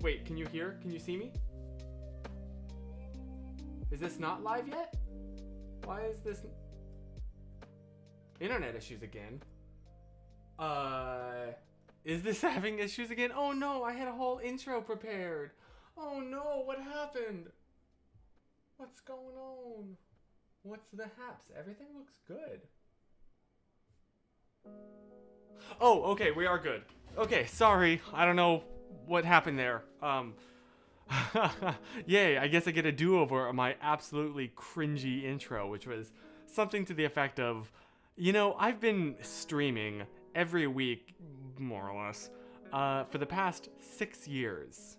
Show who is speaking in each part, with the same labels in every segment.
Speaker 1: Wait, can you hear? Can you see me? Is this not live yet? Why is this... Internet issues again. Is this having issues again? Oh no, I had a whole intro prepared. Oh no, what happened? What's going on? What's the haps? Everything looks good. Oh, okay, we are good. Okay, sorry. I don't know what happened there. Yay, I guess I get a do-over on my absolutely cringy intro, which was something to the effect of, you know, I've been streaming every week, more or less, for the past 6 years.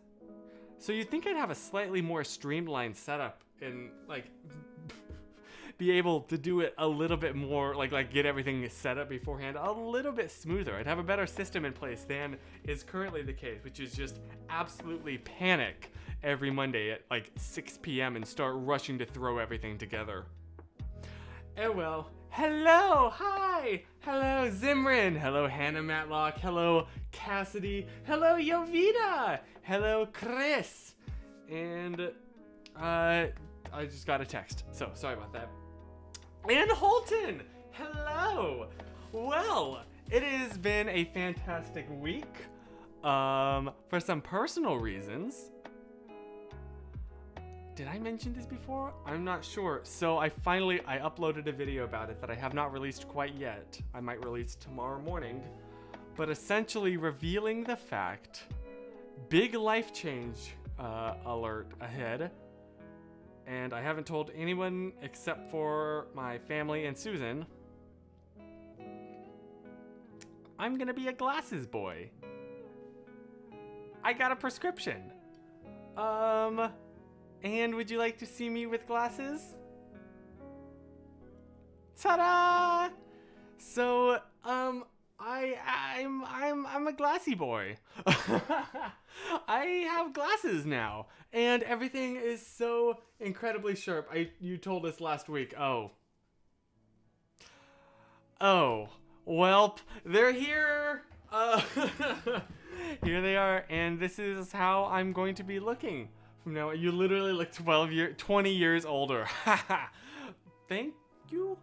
Speaker 1: So you'd think I'd have a slightly more streamlined setup and, like, be able to do it a little bit more, like get everything set up beforehand a little bit smoother. I'd have a better system in place than is currently the case, which is just absolutely panic every Monday at like 6 p.m. and start rushing to throw everything together. Oh well. Hello, hi, hello Zimran, hello Hannah Matlock, hello Cassidy, hello Yovita, hello Chris, and I just got a text, so sorry about that. And Holton, hello. Well, it has been a fantastic week. For some personal reasons. Did I mention this before? I'm not sure. So I uploaded a video about it that I have not released quite yet. I might release tomorrow morning. But essentially revealing the fact, big life change alert ahead. And I haven't told anyone except for my family and Susan. I'm gonna be a glasses boy. I got a prescription. And would you like to see me with glasses? Ta-da! So, I'm a glassy boy. I have glasses now, and everything is so incredibly sharp. You told us last week. Oh, welp, they're here. Here they are, and this is how I'm going to be looking from now on. You literally look 20 years older. Thank you.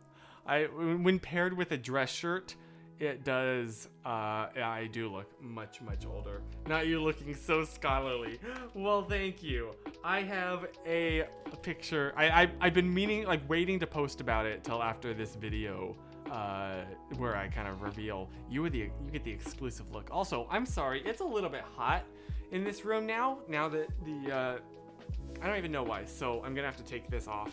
Speaker 1: When paired with a dress shirt, it does, I do look much, much older. Not you looking so scholarly. Well, thank you. I have a picture. I've been waiting to post about it till after this video, where I kind of reveal you get the exclusive look. Also, I'm sorry, it's a little bit hot in this room now that I don't even know why, so I'm gonna have to take this off.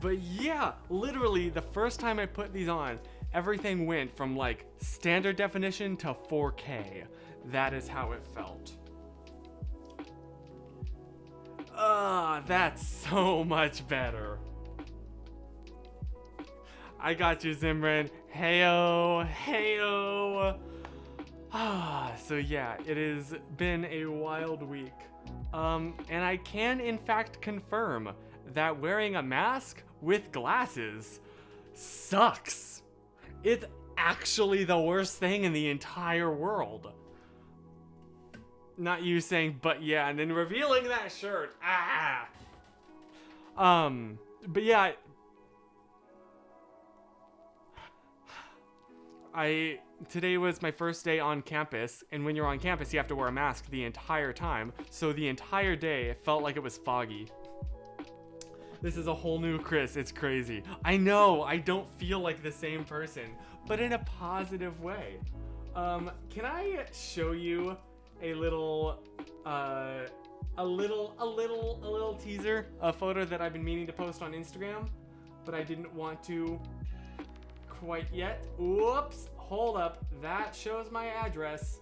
Speaker 1: But yeah, literally the first time I put these on, everything went from like standard definition to 4K. That is how it felt. That's so much better. I got you, Zimran. Heyo, heyo. So yeah, it has been a wild week. And I can in fact confirm that wearing a mask with glasses sucks. It's actually the worst thing in the entire world. Not you saying, but yeah, and then revealing that shirt. But yeah, today was my first day on campus, and when you're on campus, you have to wear a mask the entire time. So the entire day, it felt like it was foggy. This is a whole new Chris. It's crazy. I know, I don't feel like the same person, but in a positive way. Can I show you a little teaser, a photo that I've been meaning to post on Instagram, but I didn't want to quite yet. Whoops, hold up. That shows my address.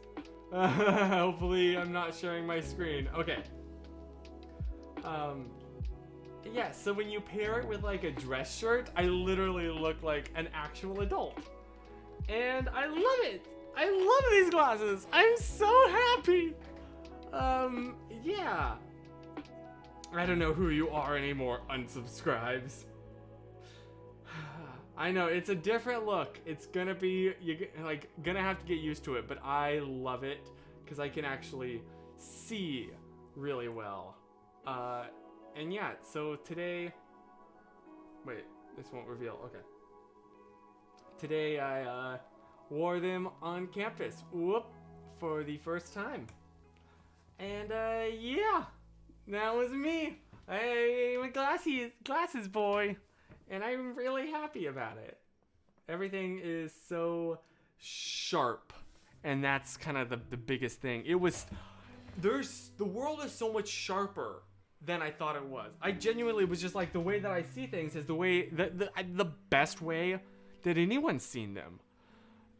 Speaker 1: Hopefully I'm not sharing my screen. Okay. Yeah, so when you pair it with like a dress shirt, I literally look like an actual adult. And I love it. I love these glasses. I'm so happy. Yeah. I don't know who you are anymore, unsubscribes. I know, it's a different look. It's gonna be, you're like gonna have to get used to it, but I love it because I can actually see really well. And yeah, so today, wait, this won't reveal, okay. Today I wore them on campus, for the first time. And yeah, that was me. I'm a glasses boy, and I'm really happy about it. Everything is so sharp, and that's kind of the biggest thing. The world is so much sharper than I thought it was. I genuinely was just like, the way that I see things is the way the best way that anyone's seen them.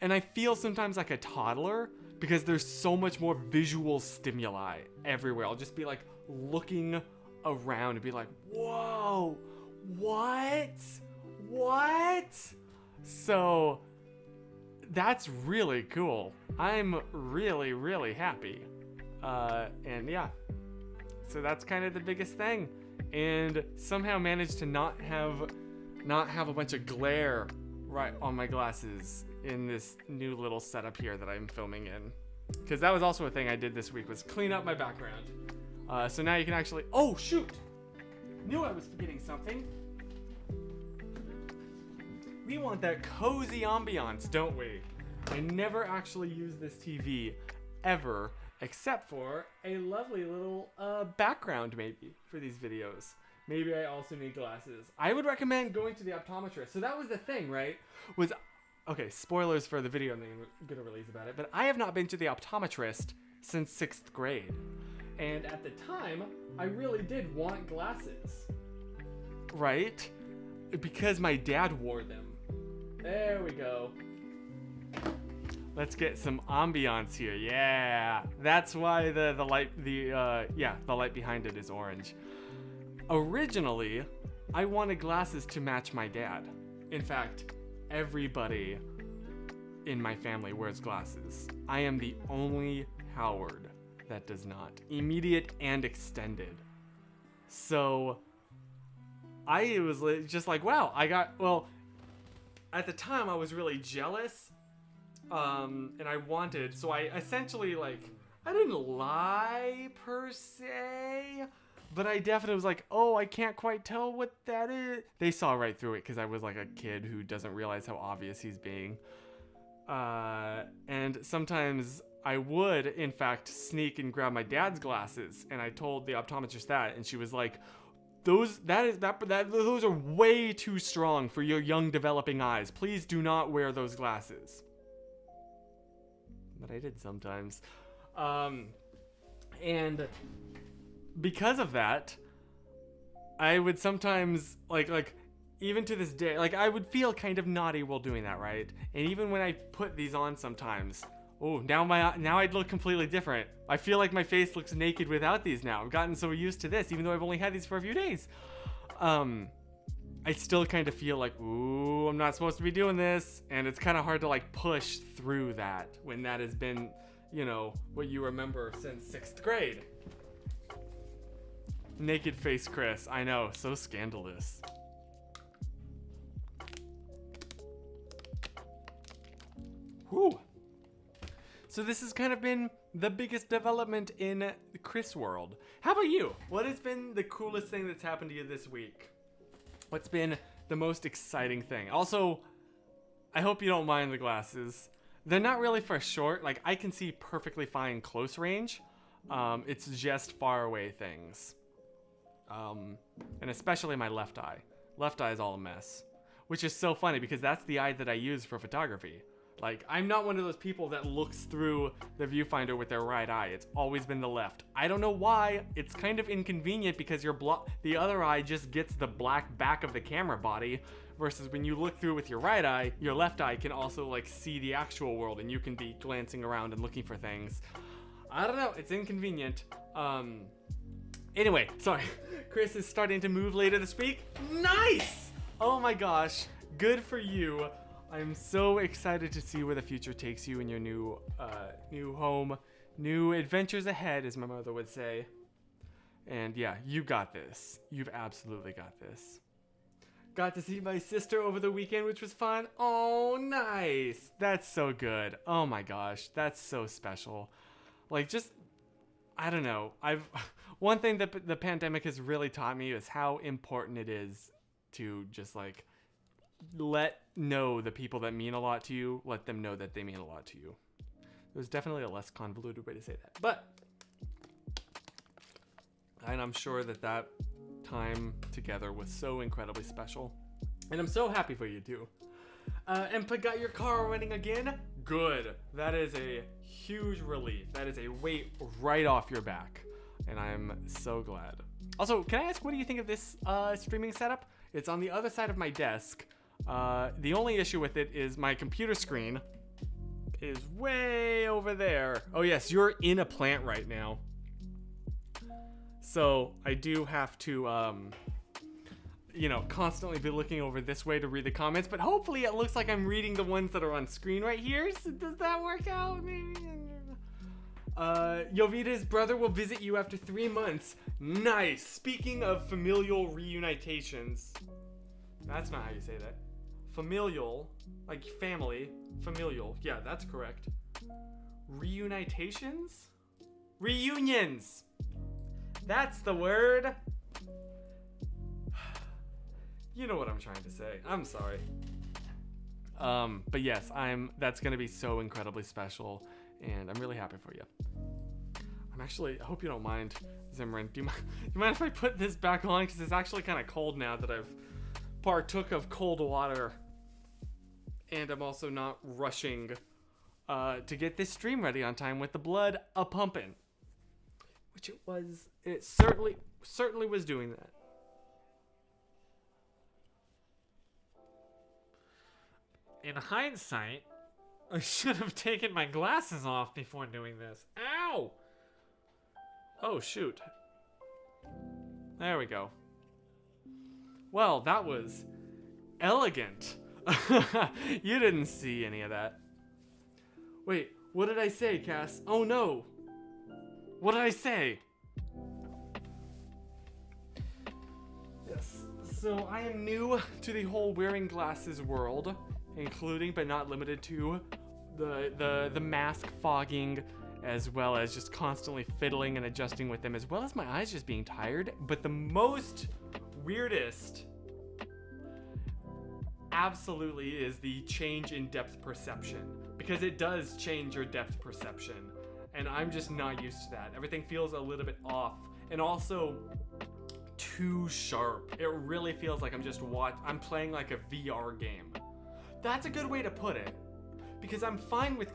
Speaker 1: And I feel sometimes like a toddler because there's so much more visual stimuli everywhere. I'll just be like looking around and be like, whoa, what? So that's really cool. I'm really, really happy. And yeah, so that's kind of the biggest thing. And somehow managed to not have a bunch of glare right on my glasses in this new little setup here that I'm filming in. Because that was also a thing I did this week, was clean up my background. So now you can actually, oh shoot! Knew I was forgetting something. We want that cozy ambiance, don't we? I never actually use this TV ever, except for a lovely little background maybe for these videos. Maybe I also need glasses. I would recommend going to the optometrist. So that was the thing, right? Okay, spoilers for the video I'm gonna release about it, but I have not been to the optometrist since 6th grade. And at the time, I really did want glasses. Right? Because my dad wore them. There we go. Let's get some ambiance here. Yeah. That's why the light behind it is orange. Originally, I wanted glasses to match my dad. In fact, everybody in my family wears glasses. I am the only Howard that does not. Immediate and extended. So I was just like, wow, at the time I was really jealous. And I wanted, so I essentially I didn't lie per se, but I definitely was like, oh, I can't quite tell what that is. They saw right through it because I was like a kid who doesn't realize how obvious he's being. And sometimes I would, in fact, sneak and grab my dad's glasses, and I told the optometrist that, and she was like, those are way too strong for your young developing eyes. Please do not wear those glasses. But I did sometimes. And because of that, I would sometimes even to this day, I would feel kind of naughty while doing that, right? And even when I put these on sometimes, now I'd look completely different. I feel like my face looks naked without these now. I've gotten so used to this, even though I've only had these for a few days. I still kind of feel like, ooh, I'm not supposed to be doing this. And it's kind of hard to push through that when that has been, what you remember since 6th grade. Naked face Chris. I know, so scandalous. Whew. So this has kind of been the biggest development in the Chris world. How about you? What has been the coolest thing that's happened to you this week? What's been the most exciting thing? Also, I hope you don't mind the glasses. They're not really for short. I can see perfectly fine close range. It's just far away things. And especially my left eye. Left eye is all a mess. Which is so funny because that's the eye that I use for photography. I'm not one of those people that looks through the viewfinder with their right eye. It's always been the left. I don't know why. It's kind of inconvenient because the other eye just gets the black back of the camera body, versus when you look through with your right eye, your left eye can also see the actual world, and you can be glancing around and looking for things. I don't know. It's inconvenient. Anyway, sorry. Chris is starting to move later this week. Nice! Oh my gosh. Good for you. I'm so excited to see where the future takes you in your new home. New adventures ahead, as my mother would say. And yeah, you got this. You've absolutely got this. Got to see my sister over the weekend, which was fun. Oh, nice. That's so good. Oh my gosh, that's so special. Like, just, I don't know. One thing that the pandemic has really taught me is how important it is to just like know the people that mean a lot to you, let them know that they mean a lot to you. There's definitely a less convoluted way to say that, but, and I'm sure that time together was so incredibly special, and I'm so happy for you too. Empa got your car running again? Good. That is a huge relief. That is a weight right off your back, and I'm so glad. Also, can I ask, what do you think of this streaming setup? It's on the other side of my desk. The only issue with it is my computer screen is way over there. Oh yes, you're in a plant right now. So I do have to, constantly be looking over this way to read the comments, but hopefully it looks like I'm reading the ones that are on screen right here. So does that work out? Maybe. Jovita's brother will visit you after 3 months. Nice. Speaking of familial reunitations, that's not how you say that. Familial, like family, familial. Yeah, that's correct. Reunitations? Reunions. That's the word. You know what I'm trying to say. I'm sorry. But yes, that's gonna be so incredibly special, and I'm really happy for you. I hope you don't mind, Zimran. Do you mind if I put this back on? Because it's actually kind of cold now that I've partook of cold water. And I'm also not rushing to get this stream ready on time with the blood a-pumping. Which it certainly was doing that. In hindsight, I should have taken my glasses off before doing this. Ow! Oh, shoot. There we go. Well, that was elegant. You didn't see any of that. Wait, what did I say, Cass? Oh no! What did I say? Yes, so I am new to the whole wearing glasses world, including but not limited to the mask fogging, as well as just constantly fiddling and adjusting with them, as well as my eyes just being tired. But the most weirdest absolutely is the change in depth perception, because it does change your depth perception, and I'm just not used to that. Everything feels a little bit off, and also too sharp. It really feels like I'm playing like a VR game. That's a good way to put it, because I'm fine with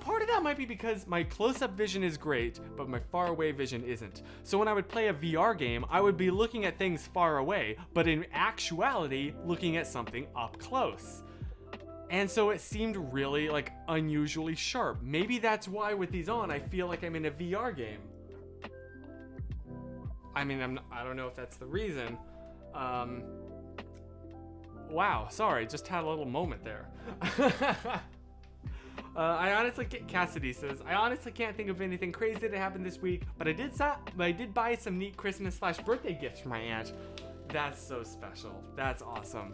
Speaker 1: part of that might be because my close-up vision is great, but my far-away vision isn't. So when I would play a VR game, I would be looking at things far away, but in actuality, looking at something up close. And so it seemed really, like, unusually sharp. Maybe that's why with these on, I feel like I'm in a VR game. I mean, I don't know if that's the reason. Wow, sorry, just had a little moment there. Cassidy says, I honestly can't think of anything crazy that happened this week, but I did buy some neat Christmas/birthday gifts for my aunt. That's so special. That's awesome.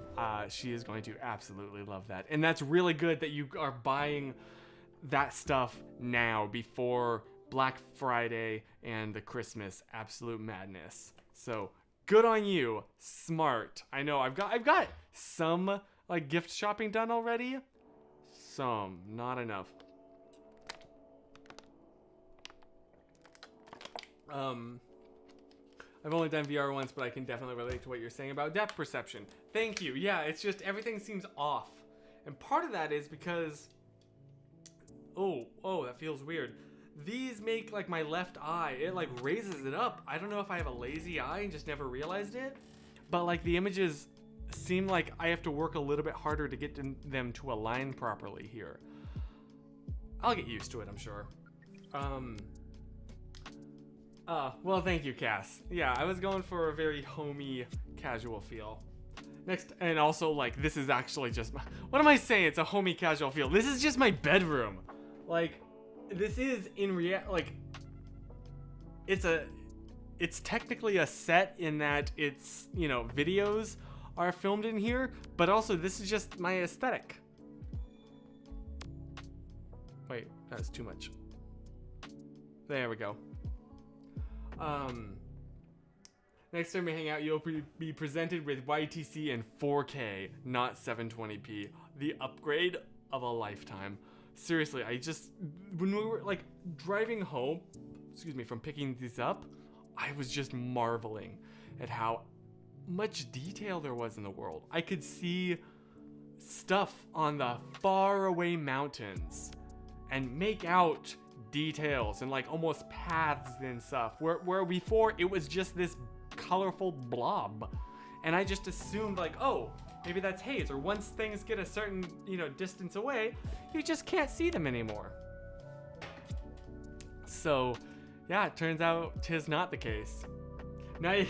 Speaker 1: She is going to absolutely love that. And that's really good that you are buying that stuff now before Black Friday and the Christmas absolute madness. So good on you. Smart. I know I've got some like gift shopping done already. Some, not enough. I've only done VR once, but I can definitely relate to what you're saying about depth perception. Thank you. Yeah, it's just everything seems off. And part of that is because... Oh, that feels weird. These make like my left eye, it like raises it up. I don't know if I have a lazy eye and just never realized it, but like the images seem like I have to work a little bit harder to get them to align properly here. I'll get used to it, I'm sure. Well, thank you, Cass. Yeah, I was going for a very homey, casual feel. Next, and also, like, this is actually just what am I saying? It's a homey, casual feel. This is just my bedroom. Like, this is it's technically a set in that it's, videos are filmed in here, but also this is just my aesthetic. Wait. that was too much. There we go. Next time we hang out, you'll be presented with YTC in 4K, not 720p. The upgrade of a lifetime. Seriously, when we were like driving home, from picking these up, I was just marveling at how much detail there was in the world. I could see stuff on the faraway mountains and make out details and like almost paths and stuff where before it was just this colorful blob, and I just assumed like, oh, maybe that's haze, or once things get a certain distance away, you just can't see them anymore. So yeah, it turns out 'tis not the case. Now you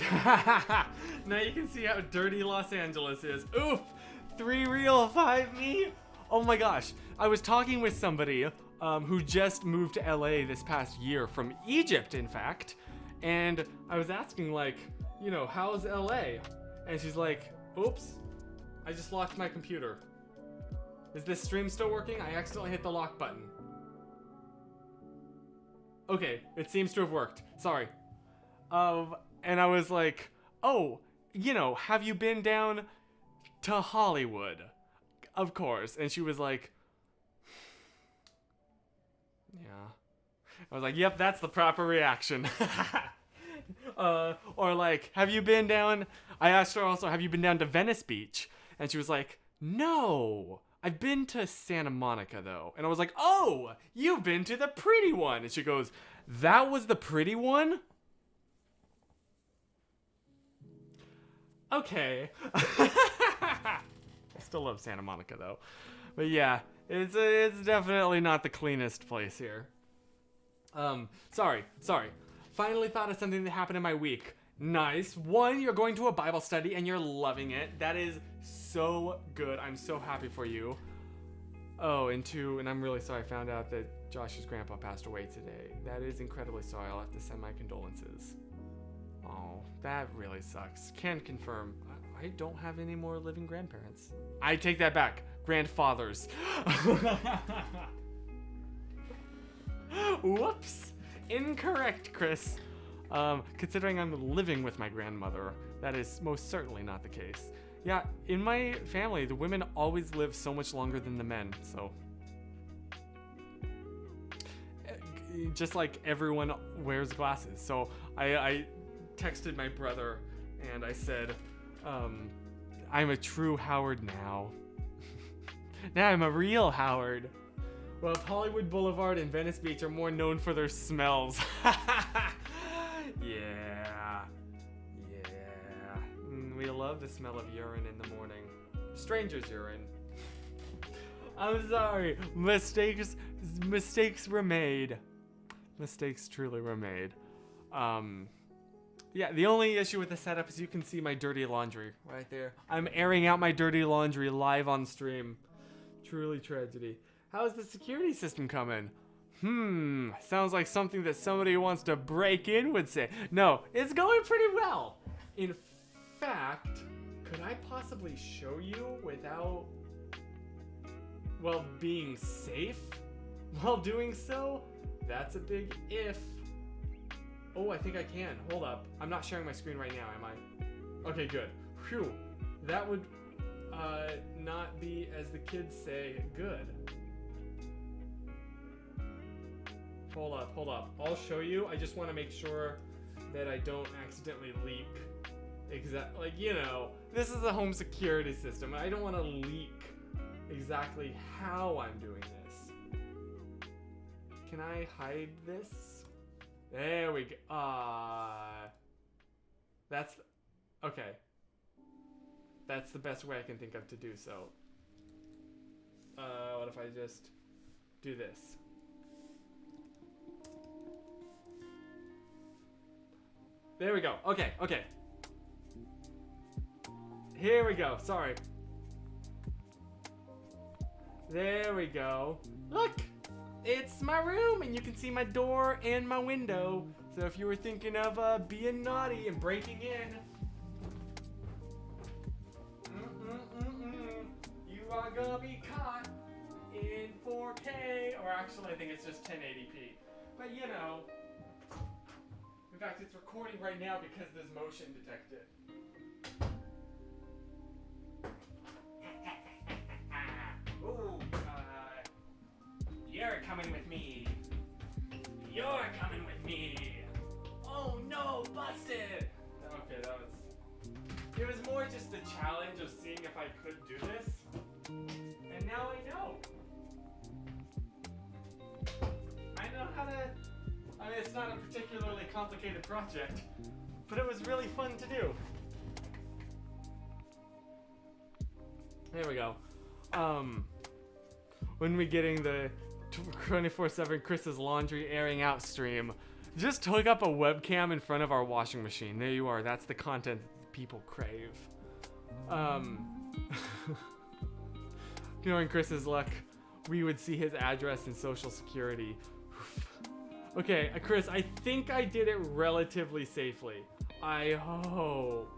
Speaker 1: can see how dirty Los Angeles is. Oof, 3 real, 5 me. Oh my gosh, I was talking with somebody who just moved to LA this past year from Egypt, in fact. And I was asking, like, how's LA? And she's like, oops, I just locked my computer. Is this stream still working? I accidentally hit the lock button. Okay, it seems to have worked. Sorry. And I was like, oh, have you been down to Hollywood? Of course. And she was like, yeah. I was like, yep, that's the proper reaction. Or like, have you been down? I asked her also, have you been down to Venice Beach? And she was like, no, I've been to Santa Monica though. And I was like, oh, you've been to the pretty one. And she goes, that was the pretty one? Okay. I still love Santa Monica though. But yeah, it's definitely not the cleanest place here. Sorry. Finally thought of something that happened in my week. Nice. 1, you're going to a Bible study and you're loving it. That is so good. I'm so happy for you. Oh, and 2, and I'm really sorry I found out that Josh's grandpa passed away today. That is incredibly sorry. I'll have to send my condolences. Oh, that really sucks. Can confirm, I don't have any more living grandparents. I take that back. Grandfathers. Whoops. Incorrect, Chris. Considering I'm living with my grandmother, that is most certainly not the case. Yeah, in my family, the women always live so much longer than the men, so. Just like everyone wears glasses. So I texted my brother and I said, I'm a true Howard now. Now I'm a real Howard. Well, Hollywood Boulevard and Venice Beach are more known for their smells. Yeah. We love the smell of urine in the morning. Stranger's urine. I'm sorry. Mistakes were made. Mistakes truly were made. Yeah, the only issue with the setup is you can see my dirty laundry right there. I'm airing out my dirty laundry live on stream. Truly tragedy. How's the security system coming? Sounds like something that somebody who wants to break in would say. No, it's going pretty well. In fact, could I possibly show you without, well, being safe while doing so? That's a big if. Oh, I think I can. Hold up. I'm not sharing my screen right now, am I? Okay, good. Phew. That would not be, as the kids say, good. Hold up. I'll show you. I just want to make sure that I don't accidentally leak. Like, this is a home security system. I don't want to leak exactly how I'm doing this. Can I hide this? There we go. That's okay. That's the best way I can think of to do so. What if I just do this? There we go. Okay. Here we go. Sorry. There we go. Look! It's my room, and you can see my door and my window. So if you were thinking of being naughty and breaking in, you are gonna be caught in 4K, or actually I think it's just 1080p. But you know, in fact it's recording right now because there's motion detected. Ooh, you're coming with me. You're coming with me. Oh no, busted! Okay, it was more just the challenge of seeing if I could do this. And now I know. I know how to, I mean, it's not a particularly complicated project, but it was really fun to do. There we go. When we getting the 24/7 Chris's laundry airing out stream, just hook up a webcam in front of our washing machine. There you are. That's the content people crave. Knowing Chris's luck, we would see his address and social security. Okay, Chris, I think I did it relatively safely. I hope.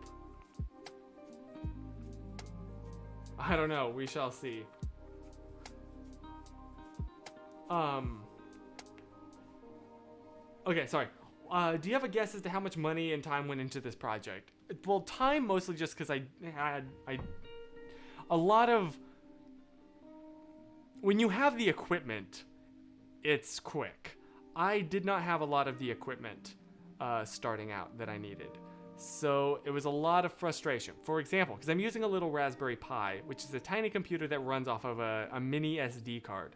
Speaker 1: I don't know. We shall see. Okay, sorry. Do you have a guess as to how much money and time went into this project? Well, time mostly just because I had a lot of. When you have the equipment, it's quick. I did not have a lot of the equipment starting out that I needed. So it was a lot of frustration. For example, because I'm using a little Raspberry Pi, which is a tiny computer that runs off of a mini SD card.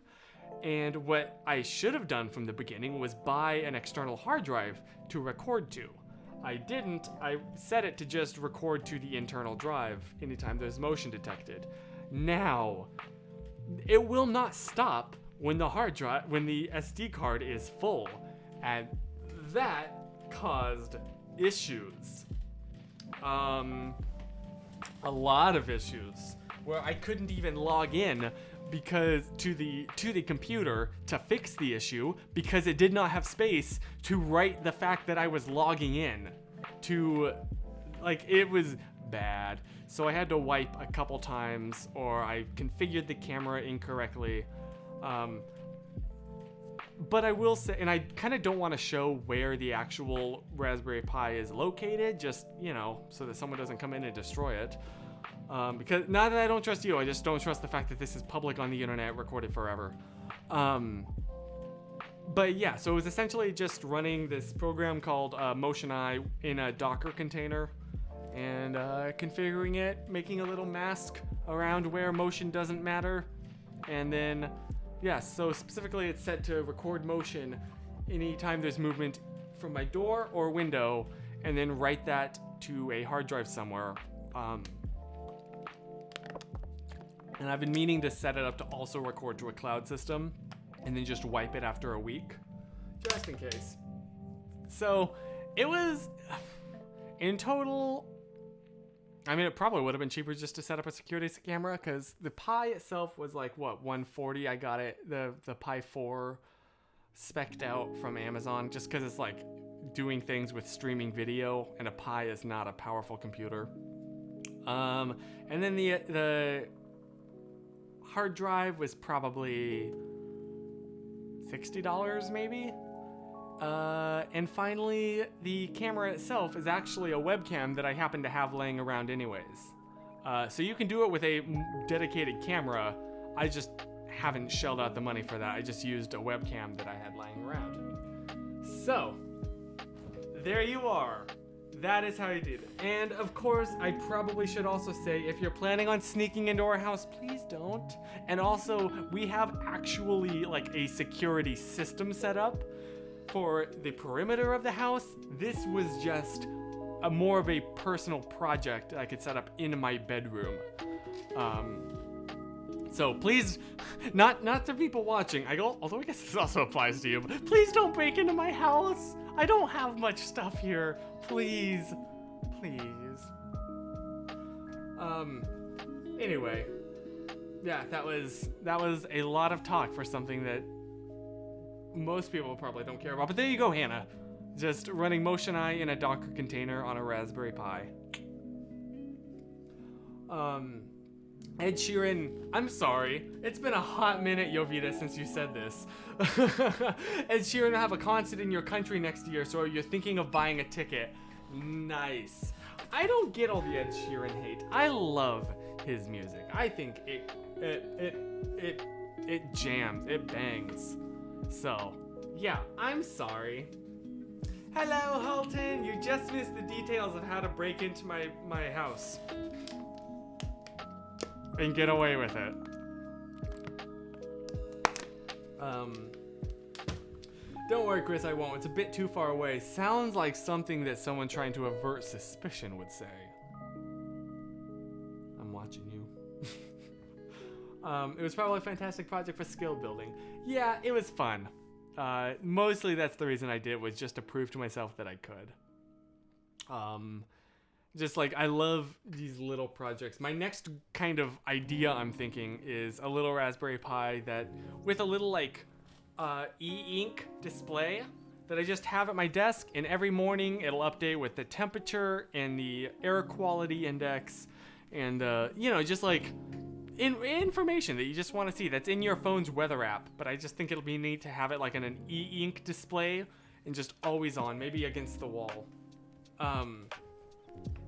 Speaker 1: And what I should have done from the beginning was buy an external hard drive to record to. I didn't. I set it to just record to the internal drive anytime there's motion detected. Now, it will not stop when the hard drive, when the SD card is full, and that caused issues. A lot of issues where I couldn't even log in because to the computer to fix the issue because it did not have space to write the fact that I was logging in to, like, it was bad. So I had to wipe a couple times, or I configured the camera incorrectly. But I will say, and I kind of don't want to show where the actual Raspberry Pi is located, just, you know, so that someone doesn't come in and destroy it. Because not that I don't trust you, I just don't trust the fact that this is public on the internet, recorded forever. But yeah, so it was essentially just running this program called Motion Eye in a Docker container and configuring it, making a little mask around where motion doesn't matter. And then, yeah, so specifically it's set to record motion anytime there's movement from my door or window, and then write that to a hard drive somewhere. And I've been meaning to set it up to also record to a cloud system and then just wipe it after a week, just in case. So it was, in total, I mean, it probably would have been cheaper just to set up a security camera, because the Pi itself was like, what, $140? I got it, the Pi 4 spec'd out from Amazon, just because it's like doing things with streaming video, and a Pi is not a powerful computer. And then the hard drive was probably $60 maybe. And finally, the camera itself is actually a webcam that I happen to have laying around anyways. So you can do it with a dedicated camera. I just haven't shelled out the money for that. I just used a webcam that I had lying around. So, there you are. That is how I did it. And of course, I probably should also say, if you're planning on sneaking into our house, please don't. And also, we have actually like a security system set up for the perimeter of the house. This was just more of a personal project I could set up in my bedroom. So please, not to people watching, although I guess this also applies to you, but please don't break into my house. I don't have much stuff here. Please. Anyway, yeah, that was a lot of talk for something that most people probably don't care about. But there you go, Hannah. Just running Motion Eye in a Docker container on a Raspberry Pi. Ed Sheeran, I'm sorry. It's been a hot minute, Jovita, since you said this. Ed Sheeran will have a concert in your country next year, so you're thinking of buying a ticket. Nice. I don't get all the Ed Sheeran hate. I love his music. I think it jams, it bangs. So, yeah, I'm sorry. Hello, Halton. You just missed the details of how to break into my house. And get away with it. Don't worry, Chris, I won't. It's a bit too far away. Sounds like something that someone trying to avert suspicion would say. I'm watching you. It was probably a fantastic project for skill building. Yeah, it was fun. Mostly that's the reason I did, was just to prove to myself that I could. Just like, I love these little projects. My next kind of idea I'm thinking is a little Raspberry Pi that, with a little like e-ink display that I just have at my desk, and every morning it'll update with the temperature and the air quality index and you know, just like information that you just want to see that's in your phone's weather app. But I just think it'll be neat to have it like in an e-ink display and just always on, maybe against the wall.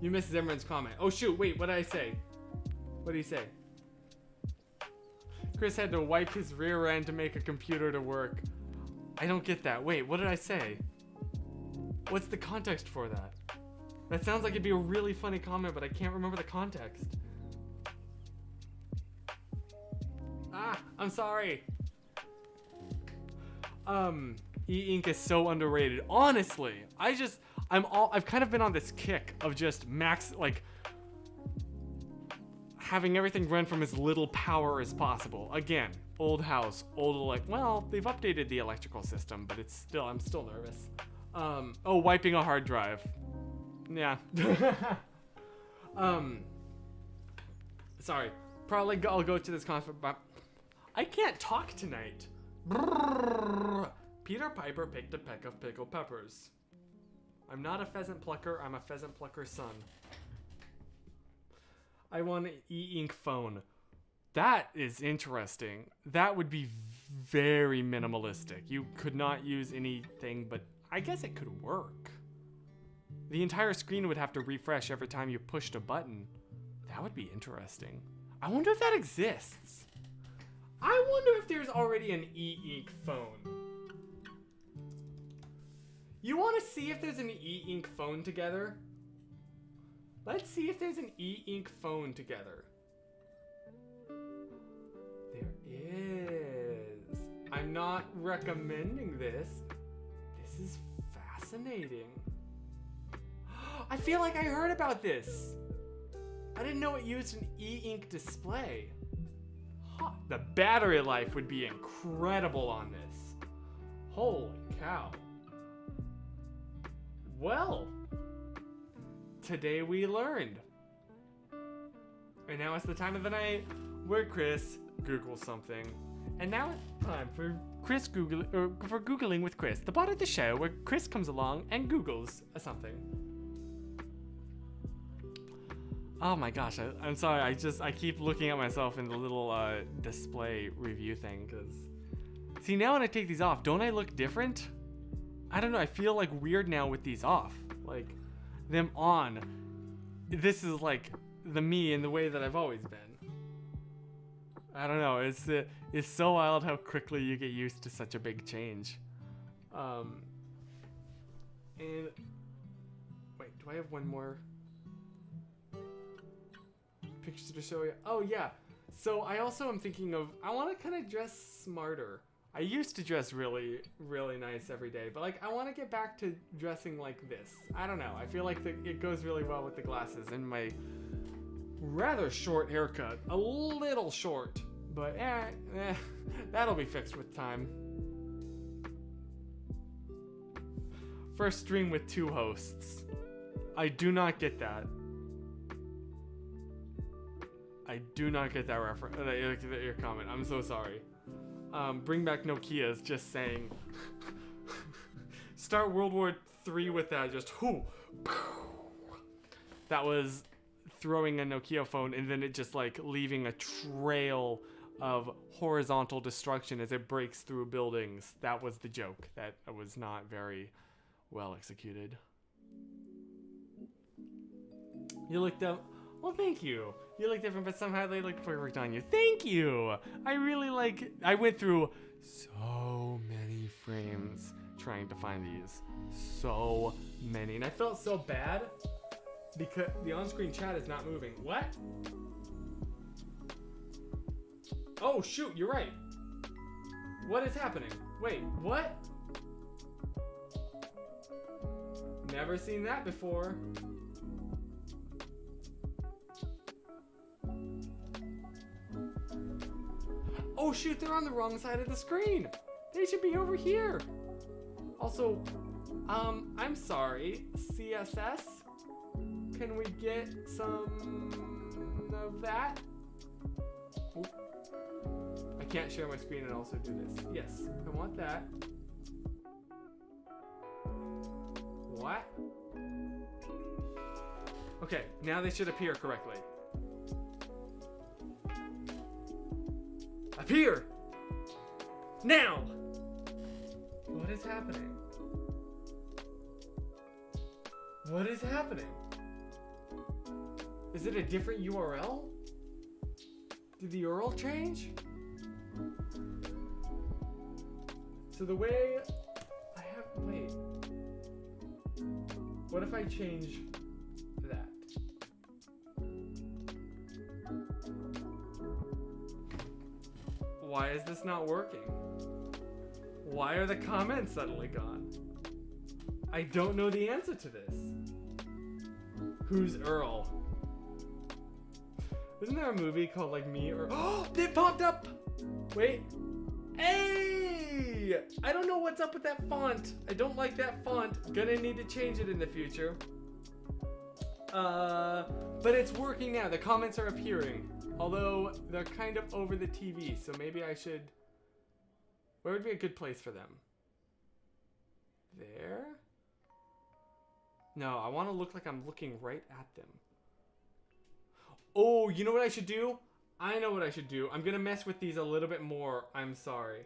Speaker 1: You missed Zimmerman's comment. Oh shoot, wait, what did I say? What did he say? Chris had to wipe his rear end to make a computer to work. I don't get that. Wait, what did I say? What's the context for that? That sounds like it'd be a really funny comment, but I can't remember the context. Ah, I'm sorry. E-ink is so underrated. Honestly, I've kind of been on this kick of just having everything run from as little power as possible. Again, old house, well, they've updated the electrical system, but I'm still nervous. Oh, wiping a hard drive. Yeah. Sorry. Probably I'll go to this concert, but I can't talk tonight. Brrr. Peter Piper picked a peck of pickled peppers. I'm not a pheasant plucker, I'm a pheasant plucker's son. I want an e-ink phone. That is interesting. That would be very minimalistic. You could not use anything, but I guess it could work. The entire screen would have to refresh every time you pushed a button. That would be interesting. I wonder if that exists. I wonder if there's already an e-ink phone. You want to see if there's an e-ink phone together? Let's see if there's an e-ink phone together. There is. I'm not recommending this. This is fascinating. I feel like I heard about this. I didn't know it used an e-ink display. Huh. The battery life would be incredible on this. Holy cow. Well, today we learned. And now it's the time of the night where Chris Googles something. And now it's time for Googling with Chris, the part of the show where Chris comes along and Googles something. Oh my gosh, I'm sorry, I keep looking at myself in the little display review thing, because see, now when I take these off, don't I look different? I don't know, I feel like weird now with these off. Like, them on. This is like the me in the way that I've always been. I don't know, it's so wild how quickly you get used to such a big change. And wait, do I have one more picture to show you? Oh yeah, so I also am thinking of, I want to kind of dress smarter. I used to dress really, really nice every day, but like I want to get back to dressing like this. I don't know. I feel like it goes really well with the glasses and my rather short haircut. A little short, but that'll be fixed with time. First stream with 2 hosts. I do not get that. I do not get that reference. Your comment. I'm so sorry. Bring back Nokia's, just saying. Start World War III with that, just whoo. That was throwing a Nokia phone and then it just like leaving a trail of horizontal destruction as it breaks through buildings. That was the joke. That was not very well executed. You looked up. Well, thank you. You look different, but somehow they look perfect on you. Thank you. I really like. I went through so many frames trying to find these. So many, and I felt so bad because the on-screen chat is not moving. What? Oh shoot, you're right. What is happening? Wait, what? Never seen that before. Oh shoot, they're on the wrong side of the screen. They should be over here. Also, I'm sorry, CSS. Can we get some of that? Oop. I can't share my screen and also do this. Yes, I want that. What? Okay, now they should appear correctly. Appear! Now! What is happening? What is happening? Is it a different URL? Did the URL change? So the way I have, wait. What if I change that? Why is this not working? Why are the comments suddenly gone? I don't know the answer to this. Who's Earl? Isn't there a movie called like Me or... Oh, it popped up! Wait. Hey! I don't know what's up with that font. I don't like that font. Gonna need to change it in the future. But it's working now. The comments are appearing. Although they're kind of over the TV, so maybe I should... Where would be a good place for them? There? No, I want to look like I'm looking right at them. Oh, you know what I should do? I know what I should do. I'm going to mess with these a little bit more. I'm sorry.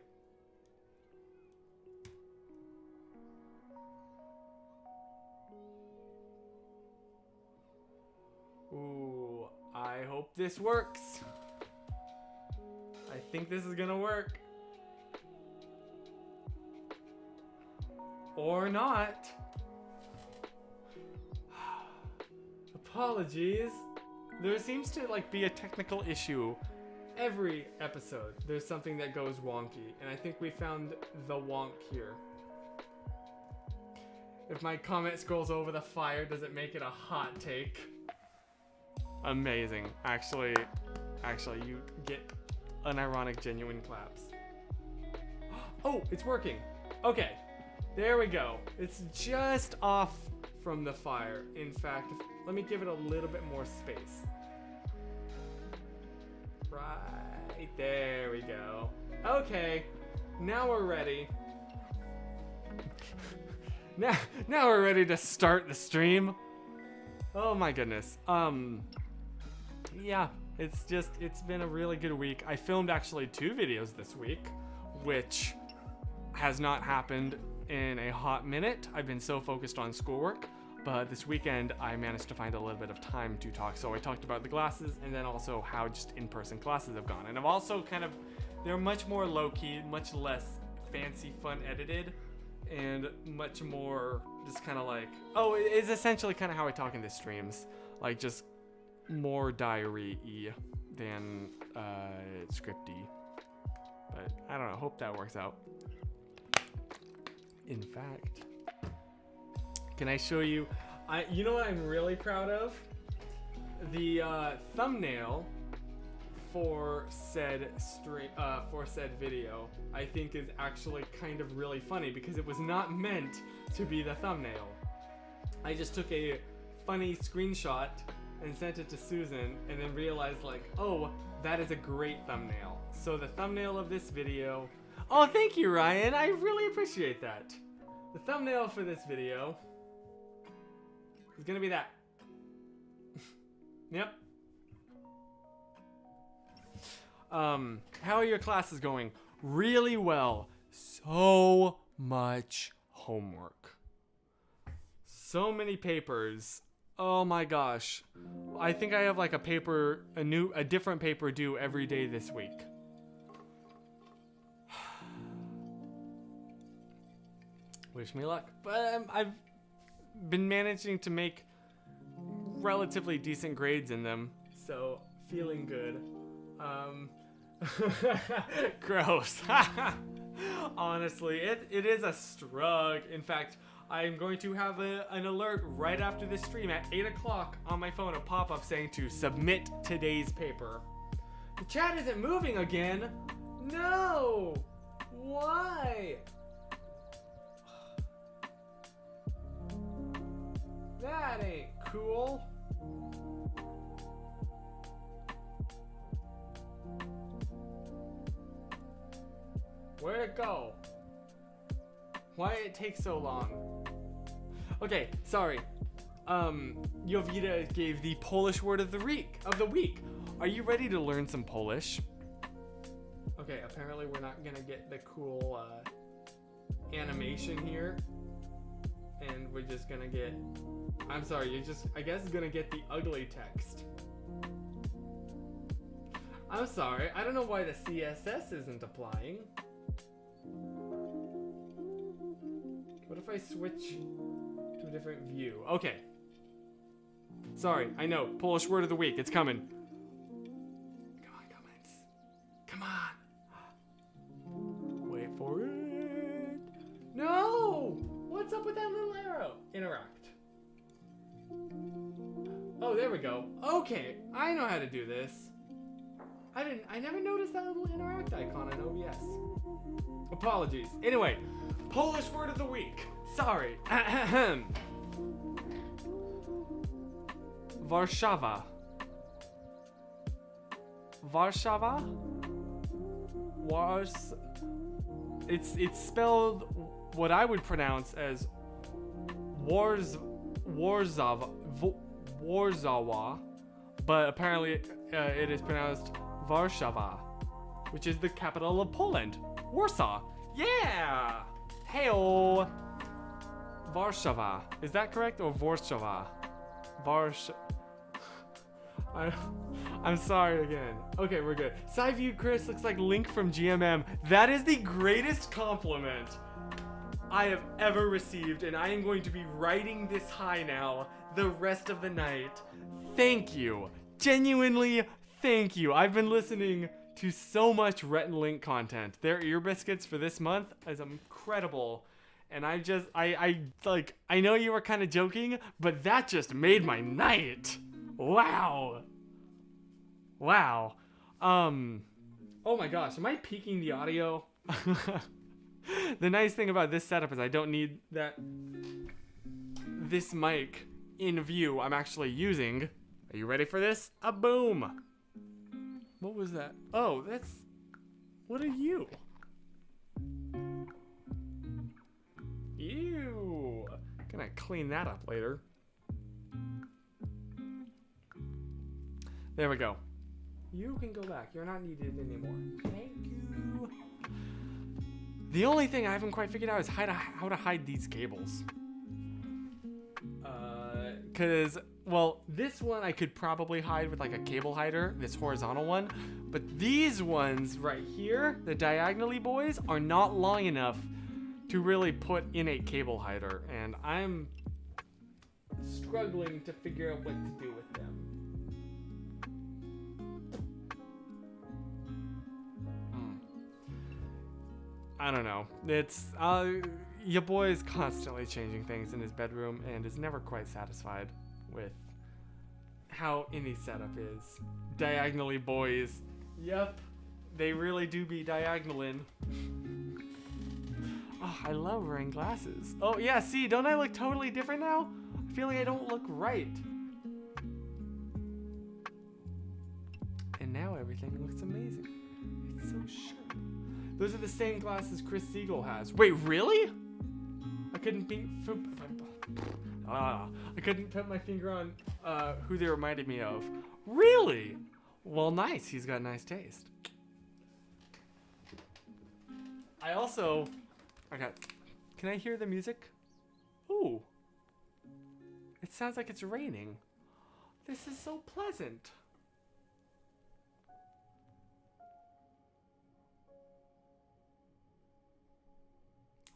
Speaker 1: Ooh, I hope this works. I think this is going to work. Or not. Apologies. There seems to like be a technical issue every episode. There's something that goes wonky, and I think we found the wonk here. If my comment scrolls over the fire, does it make it a hot take? Amazing. Actually, you get unironic, genuine claps. Oh, it's working. Okay. There we go. It's just off from the fire. In fact, let me give it a little bit more space. Right there we go. Okay, now we're ready. now we're ready to start the stream. Oh my goodness. Yeah, it's been a really good week. I filmed actually 2 videos this week, which has not happened in a hot minute. I've been so focused on schoolwork, but this weekend I managed to find a little bit of time to talk. So I talked about the classes and then also how just in-person classes have gone. And I've also they're much more low-key, much less fancy, fun edited, and much more just kind of like, oh, it's essentially kind of how I talk in the streams. Like just more diary-y than scripty. But I don't know, hope that works out. In fact, can I show you? You know what I'm really proud of? The thumbnail for said video, I think is actually kind of really funny because it was not meant to be the thumbnail. I just took a funny screenshot and sent it to Susan and then realized like, oh, that is a great thumbnail. So the thumbnail of this video... Oh, thank you, Ryan. I really appreciate that. The thumbnail for this video is gonna be that. Yep. How are your classes going? Really well. So much homework. So many papers. Oh my gosh. I think I have like a different paper due every day this week. Wish me luck. But I've been managing to make relatively decent grades in them, so feeling good. Gross. Honestly, it is a struggle. In fact, I'm going to have an alert right after this stream at 8 o'clock on my phone, a pop-up saying to submit today's paper. The chat isn't moving again. No! Why? That ain't cool. Where'd it go? Why did it take so long? Okay, sorry. Jovita gave the Polish word of the week. Are you ready to learn some Polish? Okay, apparently we're not gonna get the cool animation here. And we're just gonna get... I'm sorry, I guess gonna get the ugly text. I'm sorry, I don't know why the CSS isn't applying. What if I switch to a different view? Okay. Sorry, I know. Polish word of the week. It's coming. Come on, comments. Come on. Wait for it. No! What's up with that little arrow? Interact. Oh, there we go. Okay, I know how to do this. I never noticed that little interact icon on OBS. Apologies. Anyway, Polish word of the week. Sorry. Warszawa. Warszawa? It's spelled what I would pronounce as Warzawa, but apparently it is pronounced Warszawa, which is the capital of Poland. Warsaw. Yeah! Heyo! Warszawa. Is that correct or Warszawa? I'm sorry again. Okay, we're good. Side view Chris looks like Link from GMM. That is the greatest compliment I have ever received, and I am going to be riding this high now the rest of the night. Thank you. Genuinely, thank you. I've been listening to so much Rhett and Link content. Their ear biscuits for this month is incredible. And I know you were kind of joking, but that just made my night. Wow. Wow. Oh my gosh, am I peaking the audio? The nice thing about this setup is I don't need this mic in view. I'm actually using, are you ready for this? A boom. What was that? Oh, what are you? Ew. Gonna clean that up later. There we go. You can go back. You're not needed anymore. Thank you. The only thing I haven't quite figured out is how to hide these cables. Cause, well, this one I could probably hide with like a cable hider, this horizontal one. But these ones right here, the diagonally boys, are not long enough to really put in a cable hider. And I'm struggling to figure out what to do with them. I don't know. It's your boy is constantly changing things in his bedroom and is never quite satisfied with how any setup is. Diagonally boys. Yep. They really do be diagonaling. Oh, I love wearing glasses. Oh yeah, see, don't I look totally different now? I feel like I don't look right. And now everything looks amazing. It's so sharp. Those are the same glasses Chris Siegel has. Wait, really? I couldn't be... I couldn't put my finger on who they reminded me of. Really? Well, nice. He's got nice taste. I also... Can I hear the music? Ooh. It sounds like it's raining. This is so pleasant.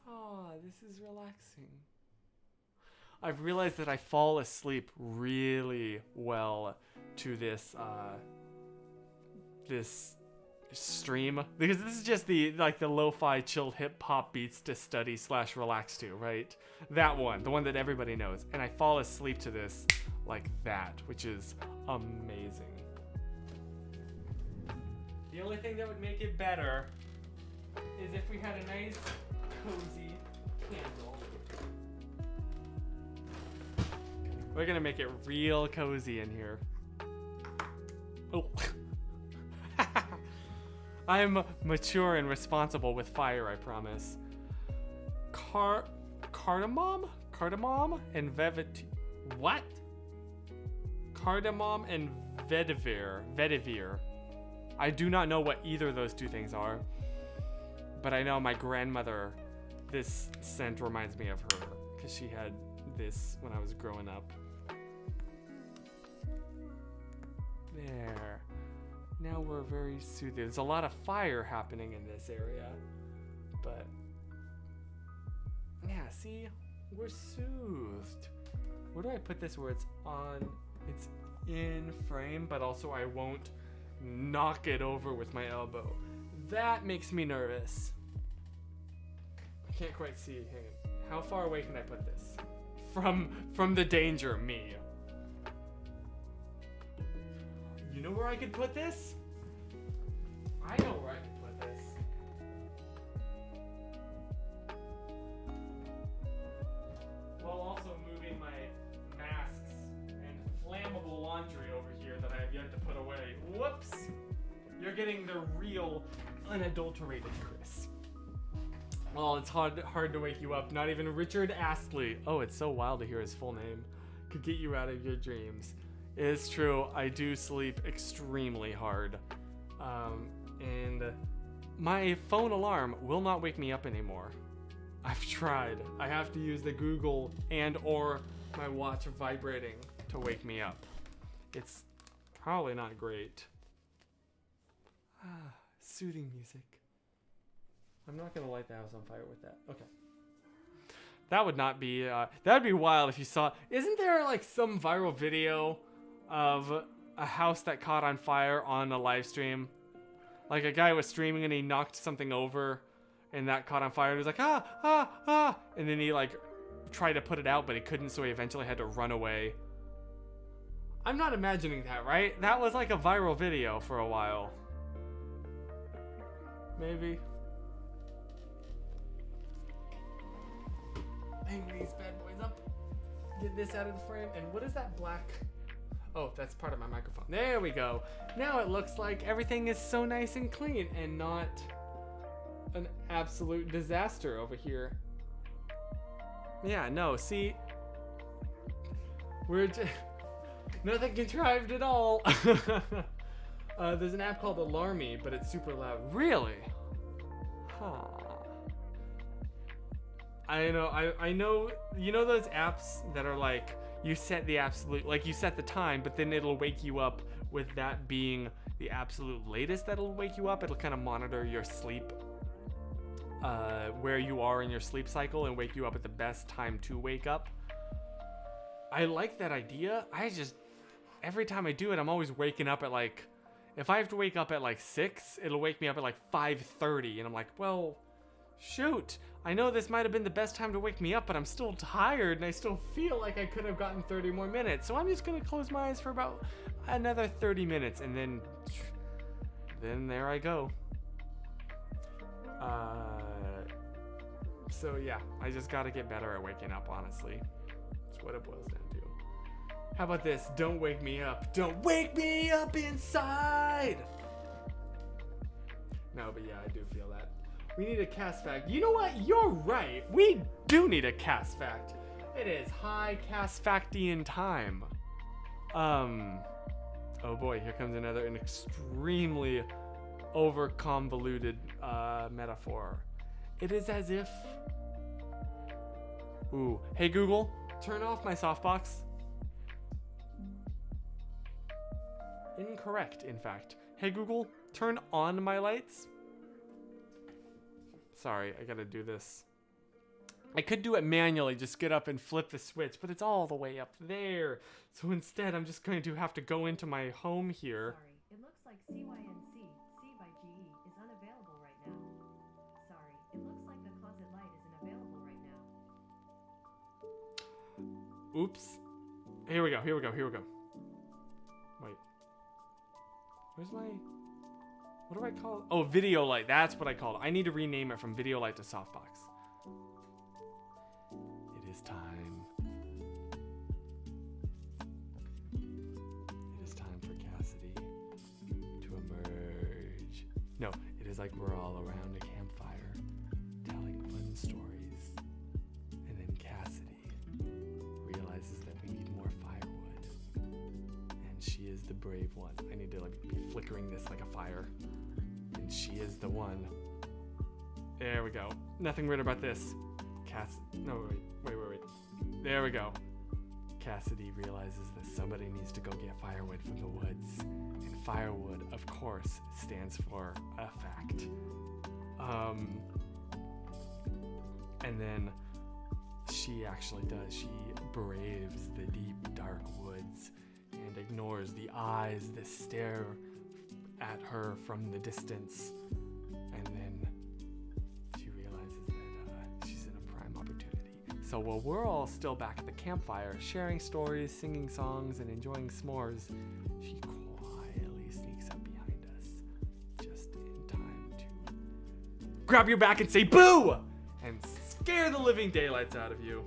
Speaker 1: Oh, this is relaxing. I've realized that I fall asleep really well to this this stream, because this is just the lo-fi chilled hip hop beats to study / relax to, right? That one, the one that everybody knows. And I fall asleep to this like that, which is amazing. The only thing that would make it better is if we had a nice cozy candle. We're gonna make it real cozy in here. Oh. I'm mature and responsible with fire, I promise. Cardamom and what? Cardamom and vetiver. I do not know what either of those two things are, but I know my grandmother, this scent reminds me of her, because she had this when I was growing up. There. Now we're very soothed. There's a lot of fire happening in this area, but yeah, see, we're soothed. Where do I put this where it's on? It's in frame, but also I won't knock it over with my elbow. That makes me nervous. I can't quite see. Hang on. How far away can I put this from the danger, me? You know where I could put this? I know where I could put this. While also moving my masks and flammable laundry over here that I have yet to put away. Whoops! You're getting the real, unadulterated Chris. Oh, it's hard to wake you up. Not even Richard Astley. Oh, it's so wild to hear his full name. Could get you out of your dreams. It is true, I do sleep extremely hard. And my phone alarm will not wake me up anymore. I've tried. I have to use the Google and or my watch vibrating to wake me up. It's probably not great. Soothing music. I'm not gonna light the house on fire with that. Okay. That would not be, that would be wild if you saw, isn't there like some viral video of a house that caught on fire on a live stream? Like a guy was streaming and he knocked something over and that caught on fire and he was like, ah, and then he like tried to put it out but he couldn't, so he eventually had to run away. I'm not imagining that, right? That was like a viral video for a while. Maybe. Hang these bad boys up. Get this out of the frame. And what is that black? Oh, that's part of my microphone. There we go. Now it looks like everything is so nice and clean and not an absolute disaster over here. Yeah, no, see? We're just... Nothing contrived at all. There's an app called Alarmy, but it's super loud. Really? Huh. I know, you know those apps that are like, you set the absolute, like you set the time, but then it'll wake you up with that being the absolute latest that'll wake you up. It'll kind of monitor your sleep, where you are in your sleep cycle and wake you up at the best time to wake up. I like that idea. Every time I do it, I'm always waking up at like, if I have to wake up at like 6, it'll wake me up at like 5:30, and I'm like, well, shoot, I know this might have been the best time to wake me up, but I'm still tired and I still feel like I could have gotten 30 more minutes. So I'm just gonna close my eyes for about another 30 minutes and then there I go. So yeah, I just gotta get better at waking up, honestly. That's what it boils down to. How about this? Don't wake me up. Don't wake me up inside! No, but yeah, I do feel that. We need a cast fact. You know what? You're right. We do need a cast fact. It is high Casfactian time. Oh boy, here comes an extremely over convoluted metaphor. It is as if. Ooh, hey Google, turn off my softbox. Incorrect, in fact. Hey Google, turn on my lights. Sorry, I gotta do this. I could do it manually, just get up and flip the switch, but it's all the way up there. So instead, I'm just going to have to go into my home here.
Speaker 2: Sorry, it looks like CYNC, C by GE, is unavailable right now. Sorry, it looks like the closet light isn't available right now.
Speaker 1: Oops. Here we go. Wait. Where's my... What do I call it? Oh, video light. That's what I called it. I need to rename it from video light to softbox. It is time. It is time for Cassidy to emerge. No, it is like we're all around a campfire telling fun stories. And then Cassidy realizes that we need more firewood. And she is the brave one. I need to be flickering this like a fire. And she is the one. There we go. Nothing weird about this. No, wait. There we go. Cassidy realizes that somebody needs to go get firewood from the woods. And firewood, of course, stands for a fact. And then she actually does. She braves the deep, dark woods and ignores the eyes that stare at her from the distance. And then she realizes that she's in a prime opportunity. So while we're all still back at the campfire, sharing stories, singing songs, and enjoying s'mores, she quietly sneaks up behind us, just in time to grab your back and say boo! And scare the living daylights out of you.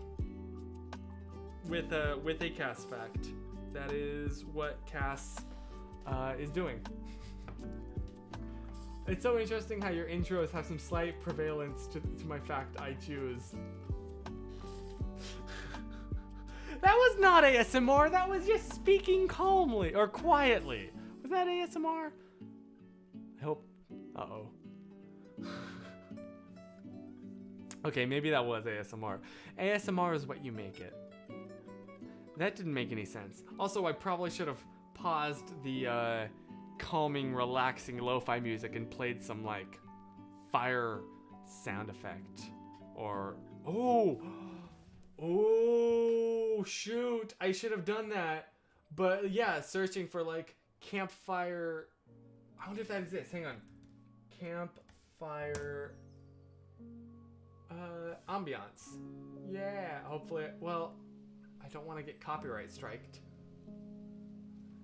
Speaker 1: With a Cass fact. That is what Cass is doing. It's so interesting how your intros have some slight prevalence to my fact I choose. That was not ASMR, that was just speaking calmly, or quietly. Was that ASMR? I hope, uh-oh. Okay, maybe that was ASMR. ASMR is what you make it. That didn't make any sense. Also, I probably should have paused the calming, relaxing lo-fi music and played some like fire sound effect. Or oh shoot, I should have done that. But yeah, searching for like campfire. I wonder if that exists. Hang on. Campfire ambiance. Yeah, hopefully. Well, I don't want to get copyright striked.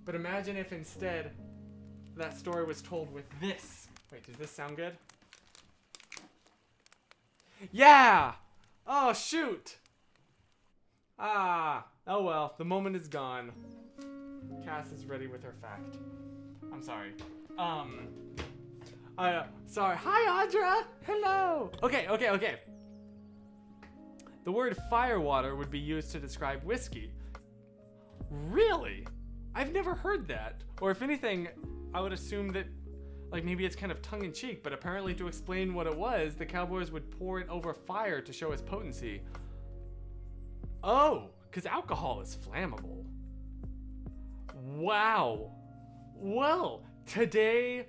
Speaker 1: But imagine if instead that story was told with this. Wait, does this sound good? Yeah! Oh, shoot! Ah, oh well, the moment is gone. Cass is ready with her fact. I'm sorry. Sorry. Hi, Audra! Hello! Okay. The word firewater would be used to describe whiskey. Really? I've never heard that. Or if anything, I would assume that, like, maybe it's kind of tongue-in-cheek, but apparently to explain what it was, the cowboys would pour it over fire to show its potency. Oh, because alcohol is flammable. Wow. Well, today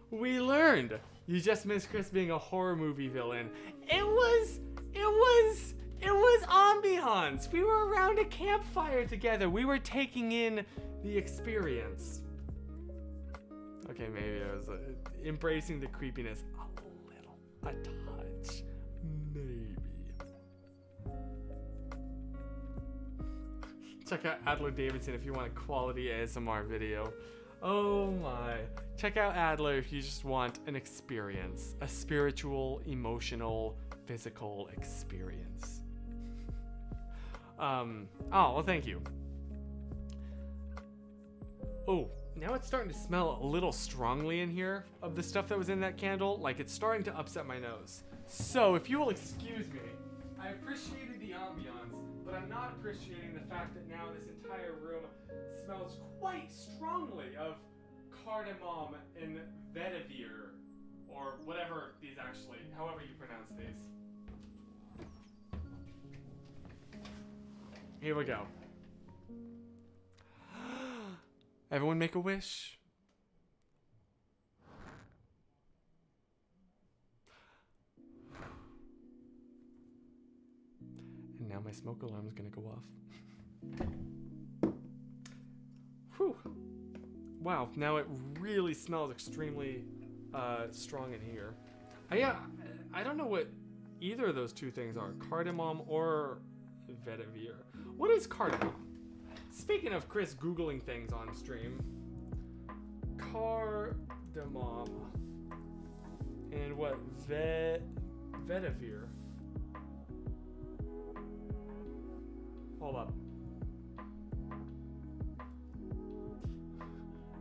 Speaker 1: we learned. You just missed Chris being a horror movie villain. It was ambiance. We were around a campfire together. We were taking in the experience. Okay, maybe I was embracing the creepiness a touch, maybe. Check out Adler Davidson if you want a quality ASMR video. Oh my. Check out Adler if you just want an experience. A spiritual, emotional, physical experience. Oh, well, thank you. Oh, now it's starting to smell a little strongly in here of the stuff that was in that candle. Like, it's starting to upset my nose. So, if you will excuse me, I appreciated the ambiance, but but I'm not appreciating the fact that now this entire room smells quite strongly of cardamom and vetiver, or whatever these actually, however you pronounce these. Here we go. Everyone make a wish. And now my smoke alarm is gonna go off. Whew. Wow, now it really smells extremely strong in here. I don't know what either of those two things are, cardamom or vetiver. What is cardamom? Speaking of Chris Googling things on stream, cardamom and what, vetiver? Hold up.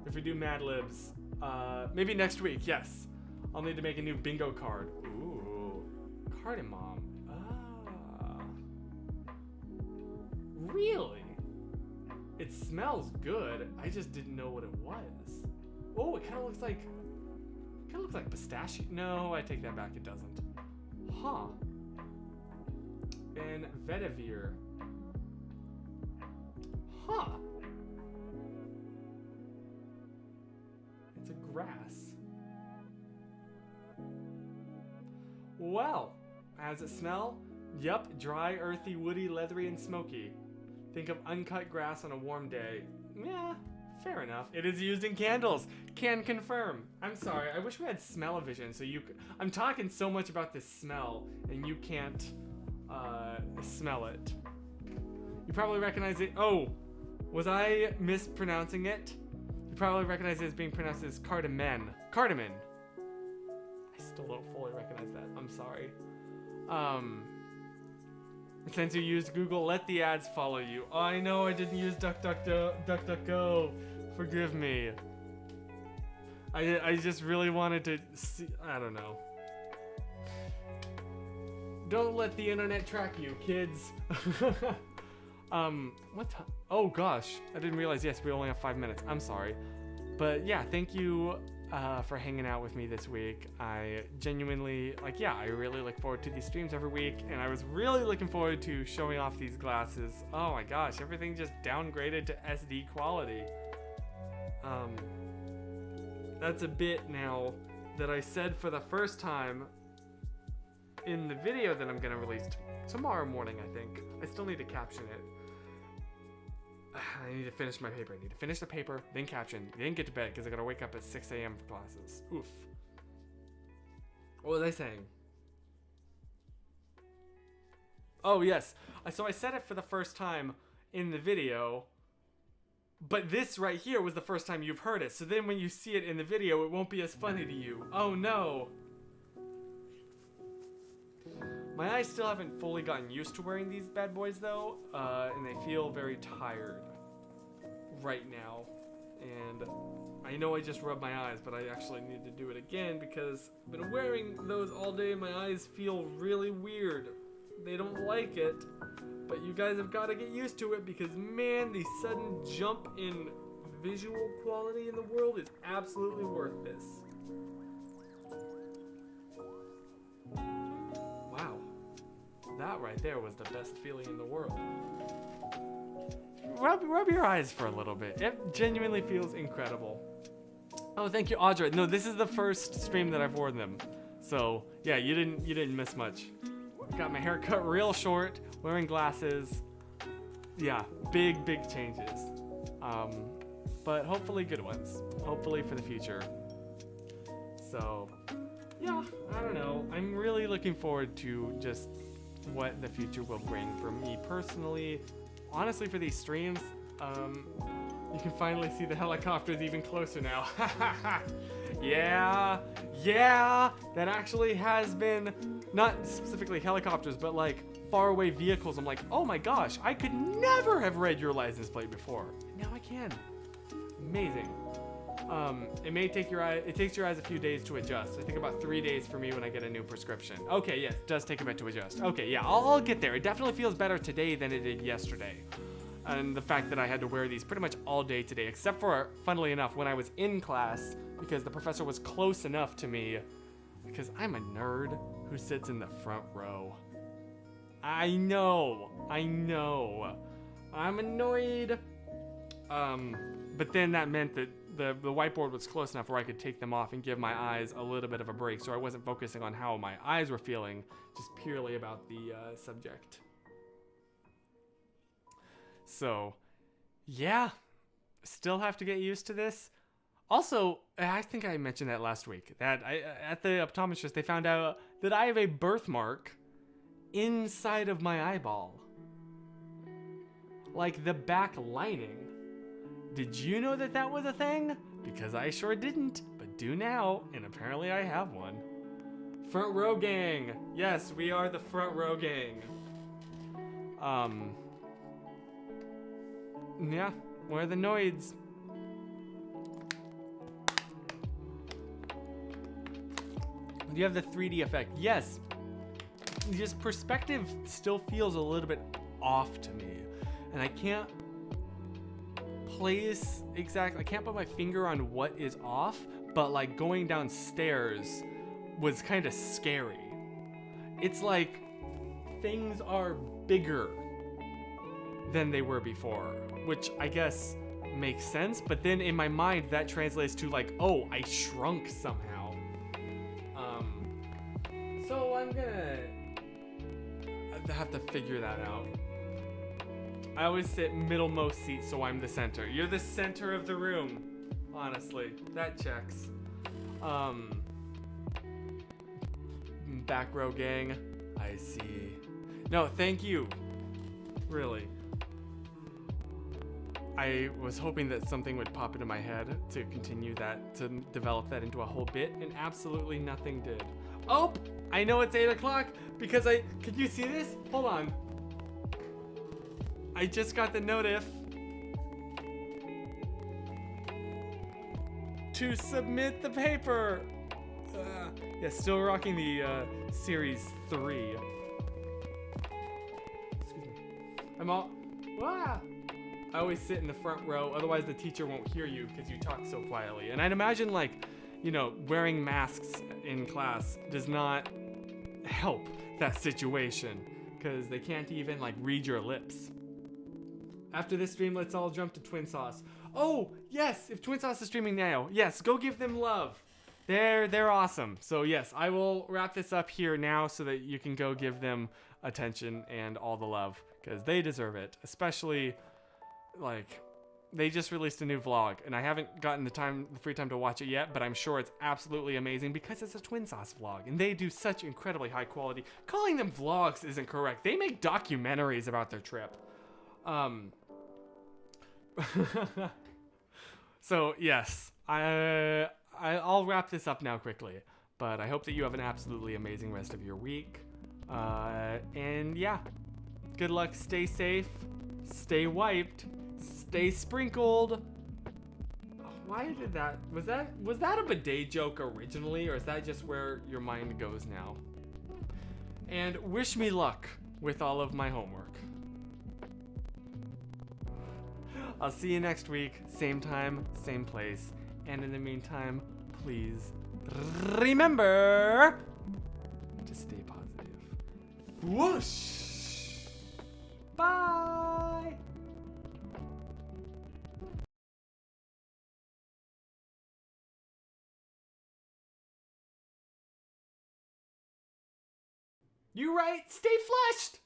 Speaker 1: If we do Mad Libs, maybe next week, yes. I'll need to make a new bingo card. Ooh, cardamom. Ah. Really? It smells good. I just didn't know what it was. Oh, it kind of looks like pistachio. No, I take that back. It doesn't. Huh. And vetiver. Huh. It's a grass. Well, how does it smell? Yup, dry, earthy, woody, leathery, and smoky. Think of uncut grass on a warm day. Yeah, fair enough. It is used in candles. Can confirm. I'm sorry, I wish we had smell-o-vision so you I'm talking so much about this smell and you can't smell it. You probably recognize it. Oh, was I mispronouncing it? You probably recognize it as being pronounced as cardamom. Cardamom. I still don't fully recognize that. I'm sorry. Since you used Google, let the ads follow you. Oh, I know I didn't use DuckDuckGo. Forgive me. I just really wanted to see. I don't know. Don't let the internet track you, kids. What time? Oh gosh, I didn't realize. Yes, we only have 5 minutes. I'm sorry, but yeah, thank you for hanging out with me this week. I genuinely I really look forward to these streams every week, and I was really looking forward to showing off these glasses. Oh my gosh, everything just downgraded to SD quality. That's a bit now that I said for the first time in the video that I'm gonna release tomorrow morning, I think. I still need to caption it. I need to finish my paper. I need to finish the paper, then caption, then get to bed because I gotta wake up at 6 a.m. for classes. Oof. What was I saying? Oh, yes. So I said it for the first time in the video, but this right here was the first time you've heard it. So then when you see it in the video, it won't be as funny to you. Oh, no. My eyes still haven't fully gotten used to wearing these bad boys though, and they feel very tired right now. And I know I just rubbed my eyes, but I actually need to do it again because I've been wearing those all day and my eyes feel really weird. They don't like it, but you guys have got to get used to it because man, the sudden jump in visual quality in the world is absolutely worth this. Wow. That right there was the best feeling in the world. Rub your eyes for a little bit. It genuinely feels incredible. Oh, thank you, Audra. No, this is the first stream that I've worn them. So yeah, you didn't miss much. Got my hair cut real short, wearing glasses. Yeah, big changes. But hopefully good ones. Hopefully for the future. So yeah, I don't know. I'm really looking forward to just what the future will bring for me personally. Honestly, for these streams, you can finally see the helicopters even closer now. yeah, that actually has been, not specifically helicopters, but like faraway vehicles. I'm like, oh my gosh, I could never have read your license plate before. Now I can. Amazing. It may take it takes your eyes a few days to adjust. I think about 3 days for me when I get a new prescription. Okay, yes, it does take a bit to adjust. Okay, yeah, I'll get there. It definitely feels better today than it did yesterday. And the fact that I had to wear these pretty much all day today, except for, funnily enough, when I was in class, because the professor was close enough to me, because I'm a nerd who sits in the front row. I know. I'm annoyed. But then that meant that the whiteboard was close enough where I could take them off and give my eyes a little bit of a break, so I wasn't focusing on how my eyes were feeling, just purely about the subject. So, yeah, still have to get used to this. Also, I think I mentioned that last week, that at the optometrist, they found out that I have a birthmark inside of my eyeball. Like the back lining. Did you know that that was a thing? Because I sure didn't, but do now, and apparently I have one. Front row gang. Yes, we are the front row gang. Yeah, we're the Noids. You have the 3D effect. Yes. Just perspective still feels a little bit off to me. And I can't place exactly, I can't put my finger on what is off, but like going downstairs was kind of scary. It's like things are bigger than they were before, which I guess makes sense, but then in my mind that translates to like, oh, I shrunk somehow. So I'm gonna have to figure that out. I always sit middlemost seat, so I'm the center. You're the center of the room. Honestly, that checks. Back row gang. I see. No, thank you. Really. I was hoping that something would pop into my head to continue that, to develop that into a whole bit, and absolutely nothing did. Oh, I know it's 8 o'clock because can you see this? Hold on. I just got the notif to submit the paper. Yeah, still rocking the series 3. Excuse me. I'm all. Ah! I always sit in the front row, otherwise the teacher won't hear you because you talk so quietly. And I'd imagine, like, you know, wearing masks in class does not help that situation because they can't even, like, read your lips. After this stream, let's all jump to Twin Sauce. Oh, yes, if Twin Sauce is streaming now, yes, go give them love. They're awesome. So yes, I will wrap this up here now so that you can go give them attention and all the love because they deserve it. Especially, like, they just released a new vlog and I haven't gotten the free time to watch it yet, but I'm sure it's absolutely amazing because it's a Twin Sauce vlog and they do such incredibly high quality. Calling them vlogs isn't correct. They make documentaries about their trip. So yes, I'll wrap this up now quickly, but I hope that you have an absolutely amazing rest of your week. And yeah, good luck, stay safe, stay wiped, stay sprinkled. Why did that, was that a bidet joke originally, or is that just where your mind goes now? And wish me luck with all of my homework. I'll see you next week, same time, same place. And in the meantime, please remember to stay positive. Whoosh! Bye! You right, stay flushed!